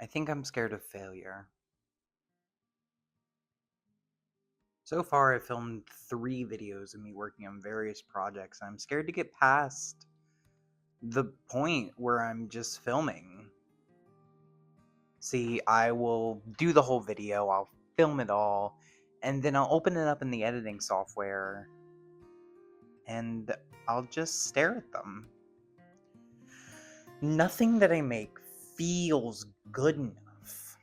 I think I'm scared of failure. So far, I've filmed 3 videos of me working on various projects. I'm scared to get past the point where I'm just filming. See, I will do the whole video, I'll film it all, and then I'll open it up in the editing software, and I'll just stare at them. Nothing that I make feels good enough.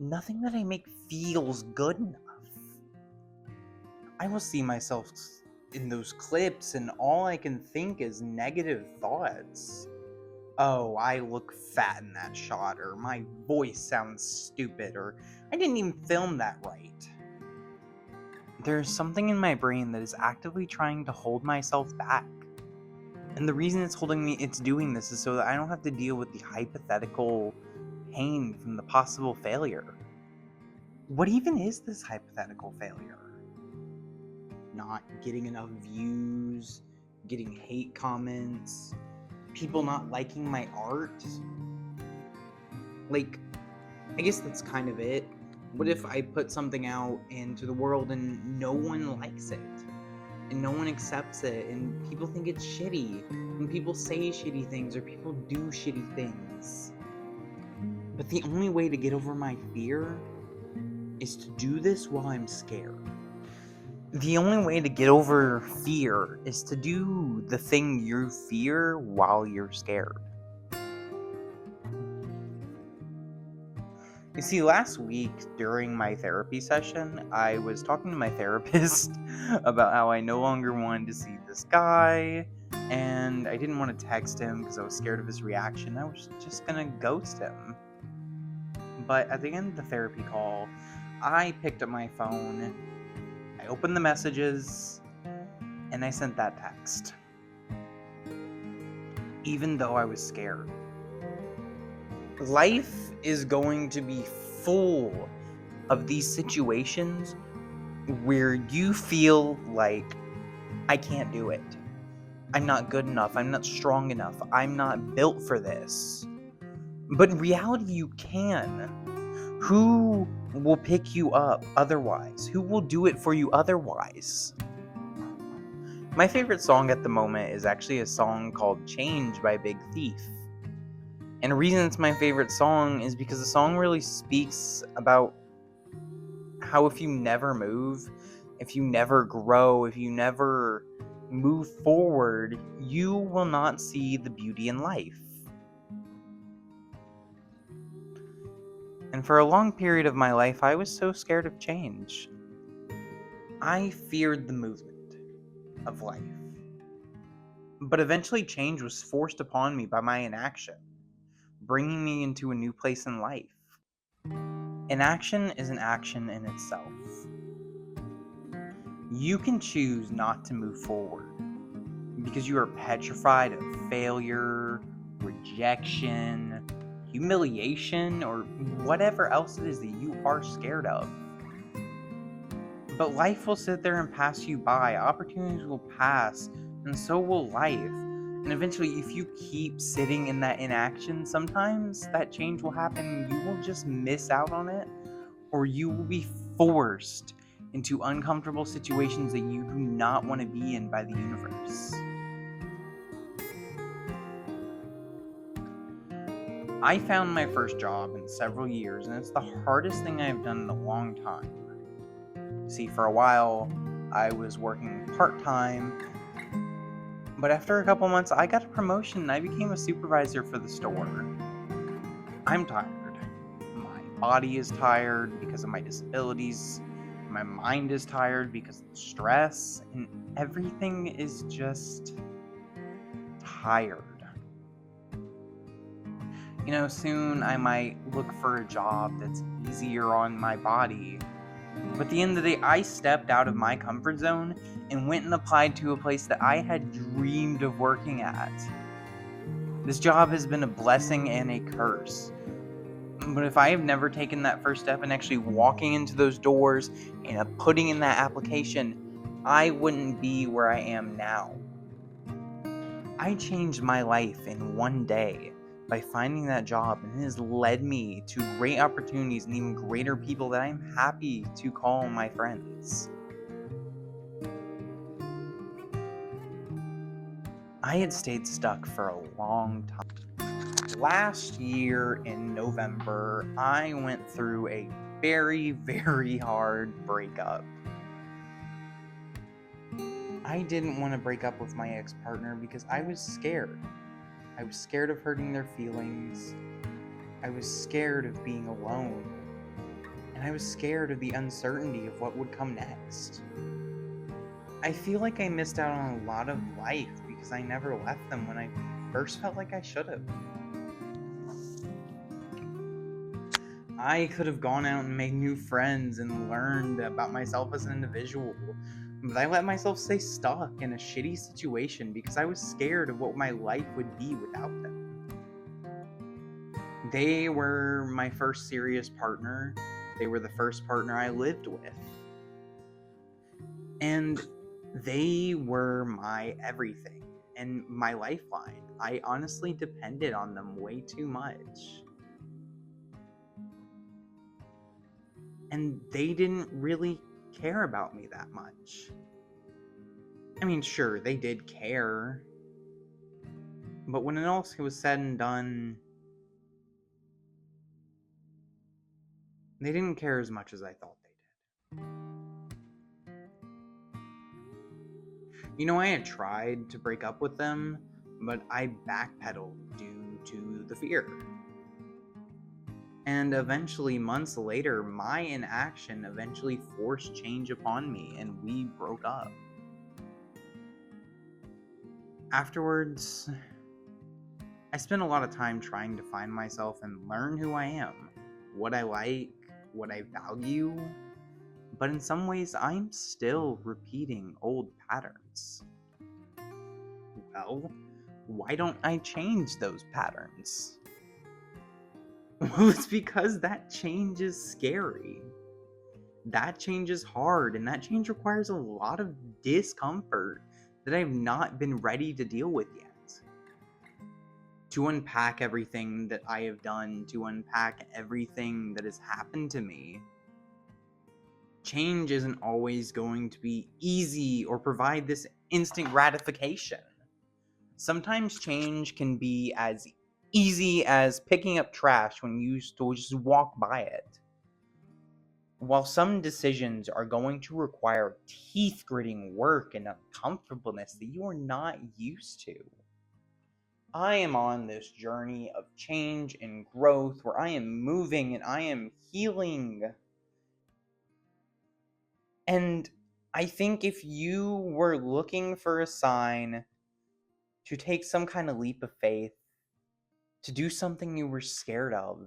Nothing that I make feels good enough. I will see myself in those clips, and all I can think is negative thoughts. Oh, I look fat in that shot, or my voice sounds stupid, or I didn't even film that right. There's something in my brain that is actively trying to hold myself back. And the reason it's doing this is so that I don't have to deal with the hypothetical pain from the possible failure. What even is this hypothetical failure? Not getting enough views, getting hate comments, people not liking my art. I guess that's kind of it. What if I put something out into the world and no one likes it? And no one accepts it, and people think it's shitty, and people say shitty things, or people do shitty things. But the only way to get over my fear is to do this while I'm scared. The only way to get over fear is to do the thing you fear while you're scared. You see, last week during my therapy session, I was talking to my therapist about how I no longer wanted to see this guy, and I didn't want to text him because I was scared of his reaction. I was just gonna ghost him. But at the end of the therapy call, I picked up my phone, I opened the messages, and I sent that text. Even though I was scared. Life is going to be full of these situations where you feel like, I can't do it. I'm not good enough. I'm not strong enough. I'm not built for this. But in reality, you can. Who will pick you up otherwise? Who will do it for you otherwise? My favorite song at the moment is actually a song called Change by Big Thief. And the reason it's my favorite song is because the song really speaks about how if you never move, if you never grow, if you never move forward, you will not see the beauty in life. And for a long period of my life, I was so scared of change. I feared the movement of life. But eventually change was forced upon me by my inaction, bringing me into a new place in life. Inaction is an action in itself. You can choose not to move forward because you are petrified of failure, rejection, humiliation, or whatever else it is that you are scared of. But life will sit there and pass you by. Opportunities will pass, and so will life. And eventually, if you keep sitting in that inaction, sometimes that change will happen. You will just miss out on it, or you will be forced into uncomfortable situations that you do not want to be in by the universe. I found my first job in several years, and it's the hardest thing I've done in a long time. See, for a while, I was working part-time, but after a couple months, I got a promotion and I became a supervisor for the store. I'm tired. My body is tired because of my disabilities. My mind is tired because of the stress, and everything is just tired. Soon I might look for a job that's easier on my body. But at the end of the day, I stepped out of my comfort zone and went and applied to a place that I had dreamed of working at. This job has been a blessing and a curse. But if I have never taken that first step and actually walking into those doors and putting in that application, I wouldn't be where I am now. I changed my life in one day by finding that job, and it has led me to great opportunities and even greater people that I'm happy to call my friends. I had stayed stuck for a long time. Last year in November, I went through a very, very hard breakup. I didn't want to break up with my ex-partner because I was scared. I was scared of hurting their feelings. I was scared of being alone. And I was scared of the uncertainty of what would come next. I feel like I missed out on a lot of life because I never left them when I first felt like I should have. I could have gone out and made new friends and learned about myself as an individual, but I let myself stay stuck in a shitty situation because I was scared of what my life would be without them. They were my first serious partner. They were the first partner I lived with. And they were my everything and my lifeline. I honestly depended on them way too much. And they didn't really care about me that much. I mean, sure, they did care. But when it all was said and done, they didn't care as much as I thought they did. You know, I had tried to break up with them, but I backpedaled due to the fear. And eventually, months later, my inaction eventually forced change upon me, and we broke up. Afterwards, I spent a lot of time trying to find myself and learn who I am, what I like, what I value, but in some ways, I'm still repeating old patterns. Well, why don't I change those patterns? Well, it's because that change is scary. That change is hard, and that change requires a lot of discomfort that I've not been ready to deal with yet. To unpack everything that I have done, to unpack everything that has happened to me, change isn't always going to be easy or provide this instant gratification. Sometimes change can be as easy as picking up trash when you used to just walk by it. While some decisions are going to require teeth-gritting work and uncomfortableness that you are not used to, I am on this journey of change and growth where I am moving and I am healing. And I think if you were looking for a sign to take some kind of leap of faith, to do something you were scared of,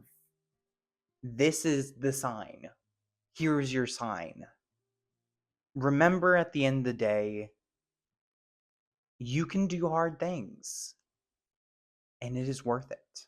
this is the sign. Here's your sign. Remember, at the end of the day, you can do hard things, and it is worth it.